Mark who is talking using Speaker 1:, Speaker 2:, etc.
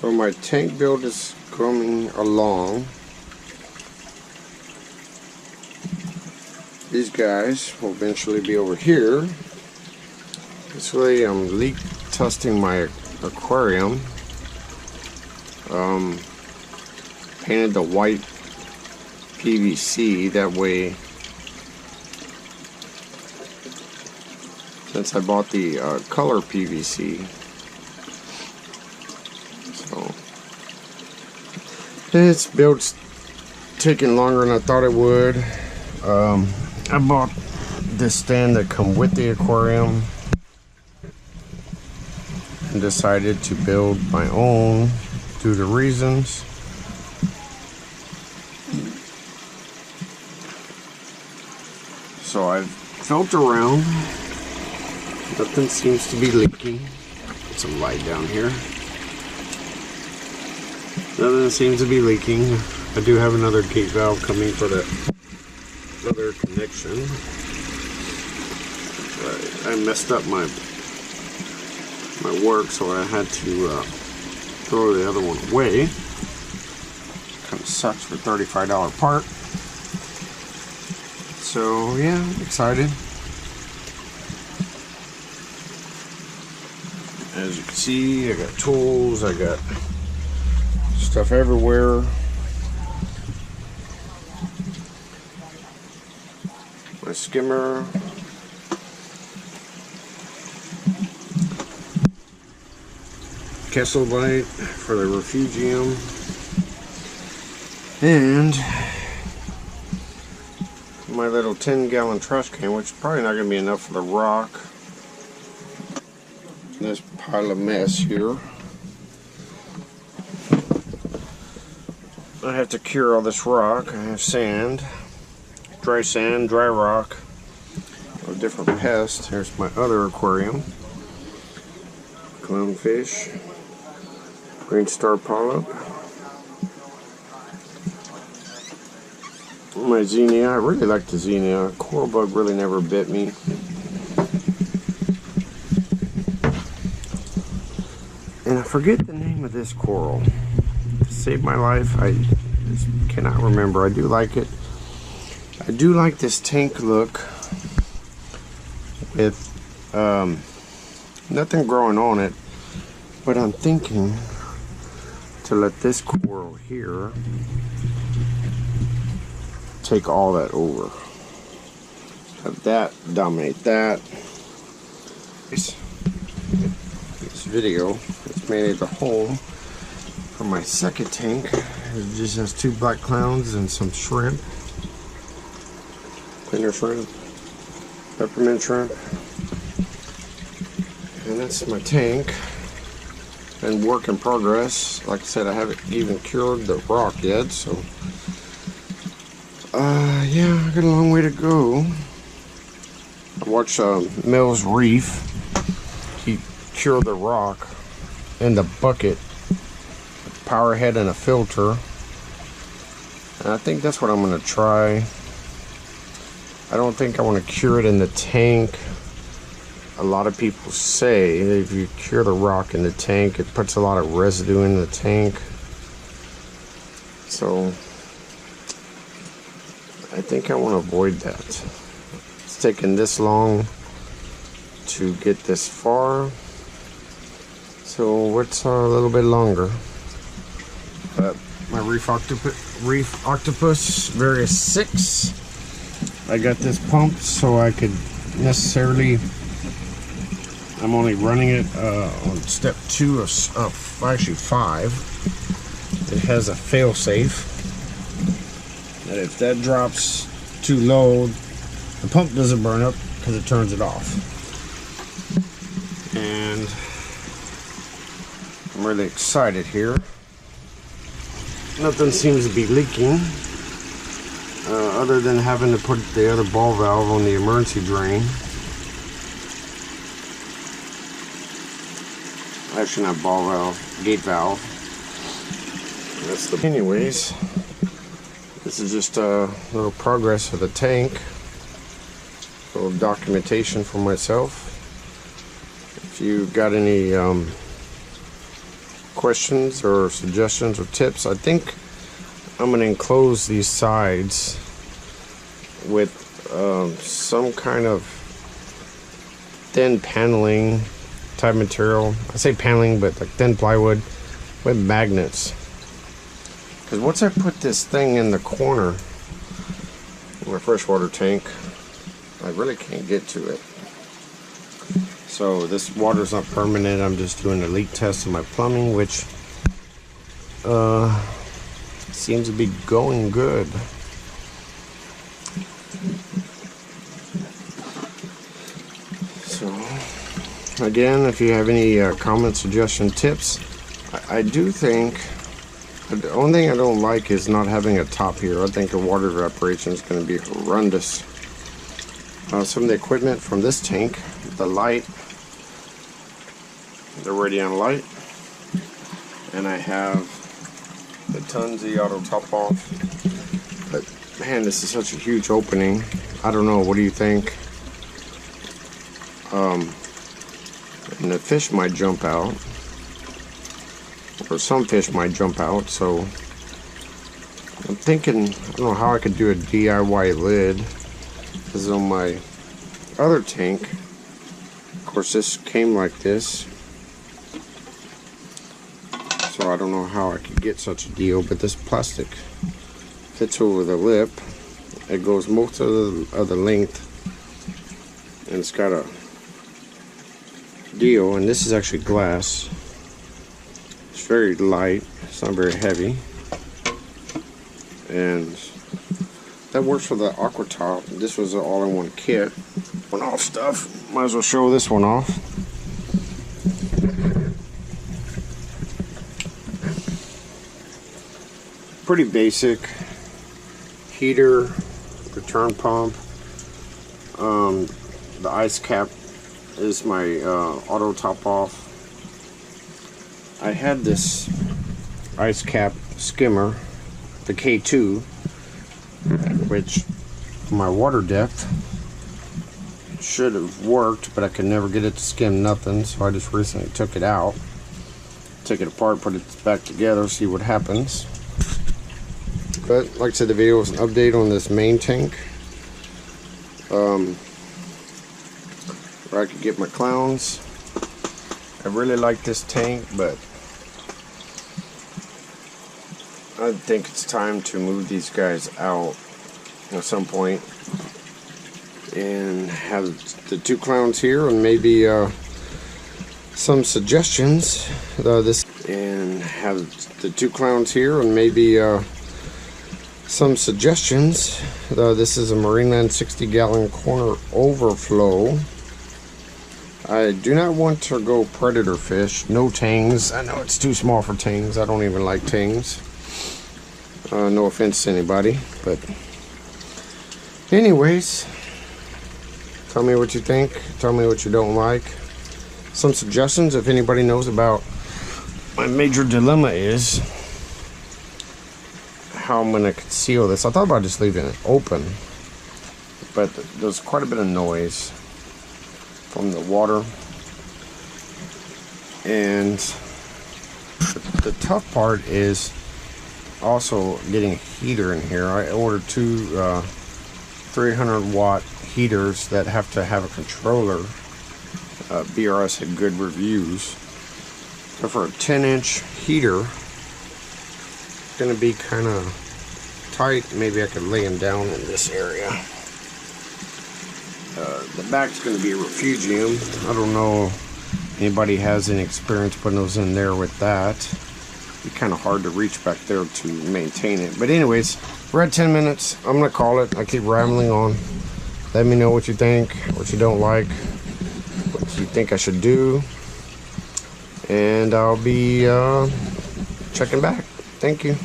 Speaker 1: So my tank build is coming along. These guys will eventually be over here. This way I'm leak testing my aquarium. Painted the white PVC, that way, since I bought the color PVC. This build's taking longer than I thought it would. I bought this stand that come with the aquarium and decided to build my own due to reasons. So I've felt around. Nothing seems to be leaking. Put some light down here. Nothing seems to be leaking. I do have another gate valve coming for the other connection. But I messed up my work, so I had to throw the other one away. Kind of sucks for a $35 part. So yeah, I'm excited. As you can see, I got tools, I got stuff everywhere. My skimmer. Kessel light for the refugium. And my little 10-gallon trash can, which is probably not going to be enough for the rock. This pile of mess here. I have to cure all this rock. I have sand, dry rock, of different pests. Here's my other aquarium. Clownfish, green star polyp. My xenia, I really like the xenia. Coral bug really never bit me. And I forget the name of this coral. Saved my life. I just cannot remember. I do like it. I do like this tank look with nothing growing on it, but I'm thinking to let this coral here take all that over. Have that dominate that. This video is mainly the home for my second tank. It just has 2 black clowns and some shrimp. Cleaner shrimp, peppermint shrimp. And that's my tank. And work in progress. Like I said, I haven't even cured the rock yet, so yeah, I got a long way to go. I watched Mills Reef. He cured the rock in the bucket, power head and a filter, and I think that's what I'm going to try. I don't think I want to cure it in the tank. A lot of people say that if you cure the rock in the tank, it puts a lot of residue in the tank. So I think I want to avoid that. It's taken this long to get this far, so it's a little bit longer. But my reef octopus various 6, I got this pump so I could necessarily, I'm only running it on step 2 of actually 5. It has a fail safe that if that drops too low, the pump doesn't burn up because it turns it off. And I'm really excited here. Nothing seems to be leaking, other than having to put the other ball valve on the emergency drain. Actually, not ball valve, gate valve. That's the. Anyways, this is just a little progress of the tank. A little documentation for myself. If you got any questions or suggestions or tips, I think I'm going to enclose these sides with some kind of thin paneling type material. I say paneling, but like thin plywood with magnets. Because once I put this thing in the corner of my freshwater tank, I really can't get to it. So this water's not permanent. I'm just doing a leak test of my plumbing, which seems to be going good. So again, if you have any comments, suggestions, tips, I do think the only thing I don't like is not having a top here. I think the water evaporation is going to be horrendous. Some of the equipment from this tank, the light, the Radiant light, and I have the Tunzi auto top off. But man, this is such a huge opening. I don't know, what do you think? And the fish might jump out, or some fish might jump out, so I'm thinking, I don't know how I could do a DIY lid. This is on my other tank. Of course, this came like this, so I don't know how I could get such a deal, but this plastic fits over the lip. It goes most of the length, and it's got a deal, and this is actually glass. It's very light, it's not very heavy, and that works for the aqua top. This was an all-in-one kit. One-off stuff. Might as well show this one off. Pretty basic heater, return pump. The ice cap is my auto top off. I had this ice cap skimmer, the K2, which my water depth should have worked, but I could never get it to skim nothing, so I just recently took it out, took it apart, put it back together, see what happens. But like I said, the video was an update on this main tank, where I could get my clowns. I really like this tank, but I think it's time to move these guys out at some point and have the two clowns here, and maybe some suggestions. This is a Marineland 60-gallon corner overflow. I do not want to go predator fish. No tangs. I know it's too small for tangs. I don't even like tangs. No offense to anybody, but anyways, tell me what you think. Tell me what you don't like. Some suggestions if anybody knows about my major dilemma is how I'm going to conceal this. I thought about just leaving it open, but there's quite a bit of noise from the water, and the tough part is also getting a heater in here. I ordered two 300-watt heaters that have to have a controller. BRS had good reviews. So for a 10-inch heater, it's going to be kind of tight. Maybe I could lay them down in this area. The back's going to be a refugium. I don't know if anybody has any experience putting those in there with that. It'd be kind of hard to reach back there to maintain it. But anyways, we're at 10 minutes. I'm going to call it. I keep rambling on. Let me know what you think, what you don't like, what you think I should do. And I'll be checking back. Thank you.